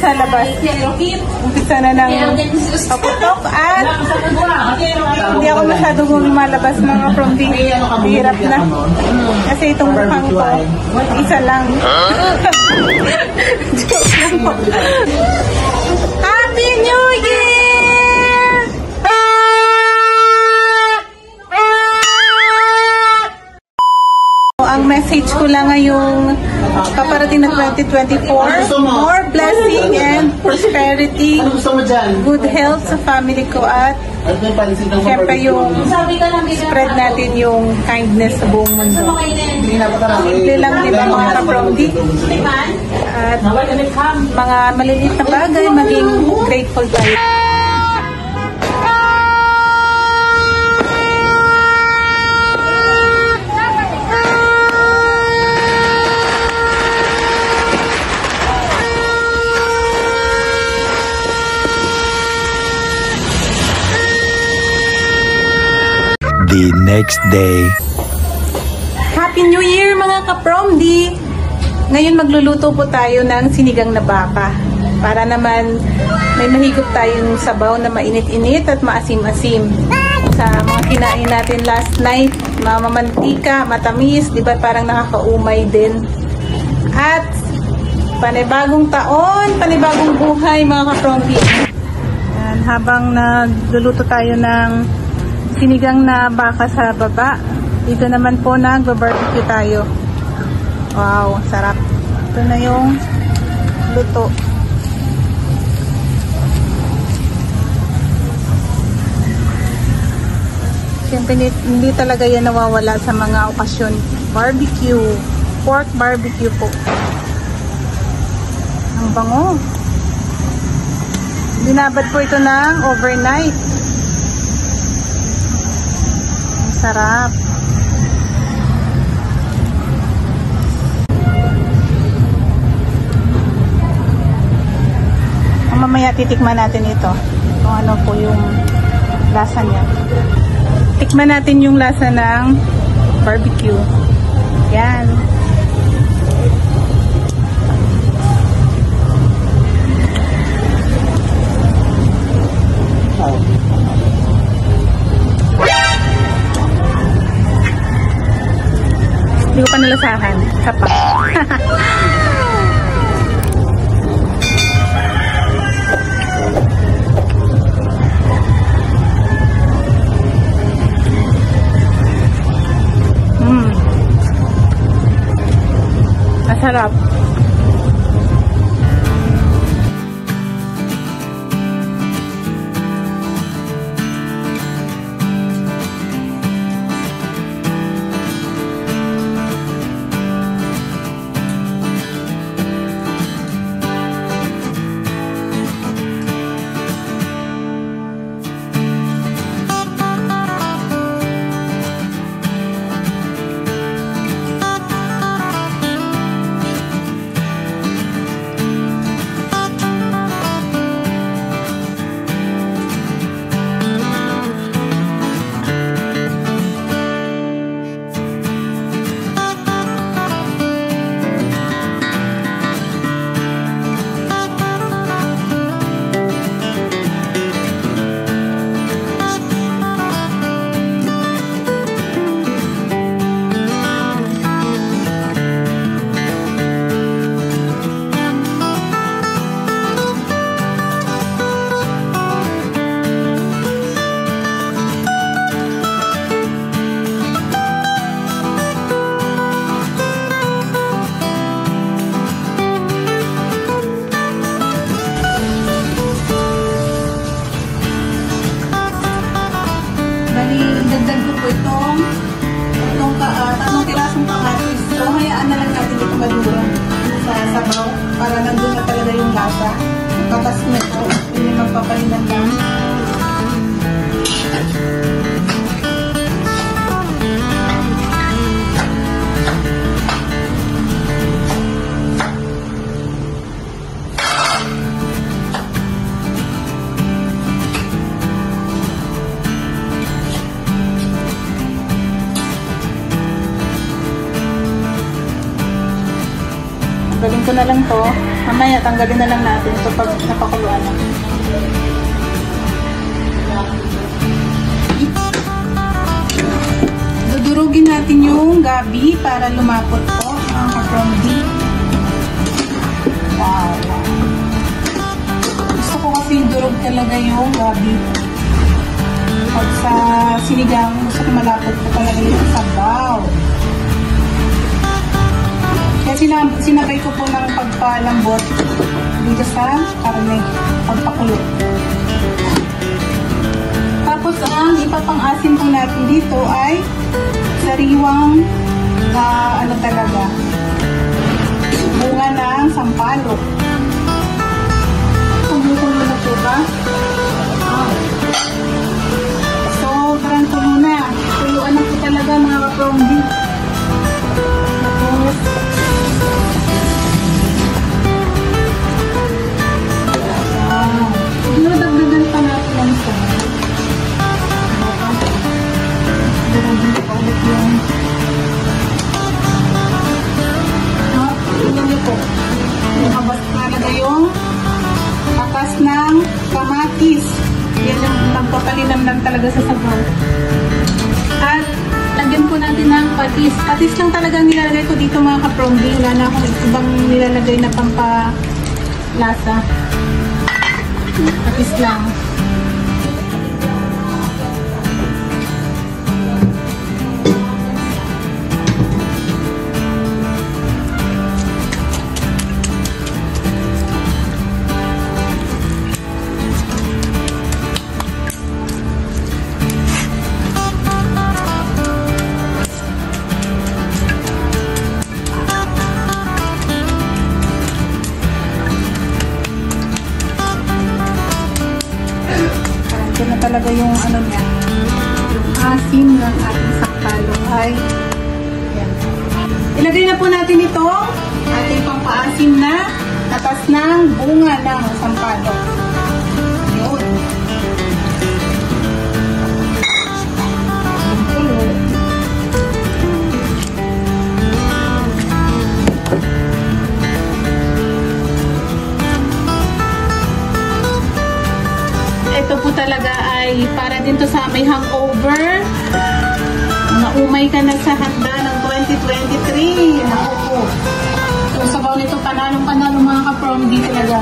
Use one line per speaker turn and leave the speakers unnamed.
sa labas. Umpisa na ng paputok at hindi ako masyadong lumalabas mga from the hirap na. Kasi itong mukhang ko, isa lang. Joke lang po. Happy New Year! Ang message ko lang ngayong paparating na 2024, more blessing and prosperity, good health sa family ko at syempre yung spread natin yung kindness sa buong mundo. Simple lang diba mga ka-promdi? At mga maliliit na bagay, maging grateful tayo.
The next day.
Happy New Year mga ka-promdi! Ngayon magluluto po tayo ng sinigang na baka. Para naman may mahigop tayong sabaw na mainit-init at maasim-asim. Sa mga kinain natin last night, mamamantika, matamis, di ba parang nakakaumay din. At panibagong taon, panibagong buhay mga ka-promdi. Habang nagluluto tayo ng sinigang na baka sa baba, dito naman po nagba-barbecue tayo. Wow, sarap. Ito na yung luto. Siyempre hindi talaga yan nawawala sa mga okasyon. Barbecue, pork barbecue po. Ang bango. Binabad po ito ng overnight. Sarap. Mamaya titikman natin ito. Kung ano po yung lasa niya. Tikman natin yung lasa ng barbecue. Yan. Hindi ko pa nalasahan. Kapak. Masarap. Dagdag ko po itong tatlong tirasong kamatis. So, hayaan na lang natin ito madurong sa sabaw para nandun na talaga yung lasa. Katas ko na ito. Hindi magpapalinan lang. Galing ko na lang to. Mamaya, tanggalin na lang natin ito pag napakuluan na. Dudurugin natin yung gabi para lumapot po, mga ka-promdi. Wow! Gusto ko kasi durog talaga yung gabi. Pag sa sinigang, gusto ko malapot po talaga yung sabaw. Kaya sinabay ko po ng pagpalambot dito sa karne, pagpakulo. Tapos ang ipapang-asin po natin dito ay sariwang ano talaga, bunga ng sampalok. Kumukulo na po ba? Sobrang tulo na. Tuluan na po talaga mga ka-promdi. Tapos dinadagdagan pa natin ang isa. Dinadagdagan pa ulit yung tingnan niyo po. Nakabas talaga yung atas ng kamatis. Yan yung magpapalinamnam talaga sa sabaw. At lagyan po natin ng patis. Patis lang talagang nilalagay ko dito mga ka-promdi. Wala na akong ibang nilalagay na pampalasa. Patis lang. Ito na talaga yung ano niya, yung asim ng ating sampalok ay yan. Ilagay na po natin ito ating pampaasim na atas ng bunga ng sampalok. Yun. Ito po talaga ay para din to sa may hangover. Naumay ka na sa handa ng 2023. Naku po. Yung sabaw nito panalong-panalo mga ka-promdi talaga.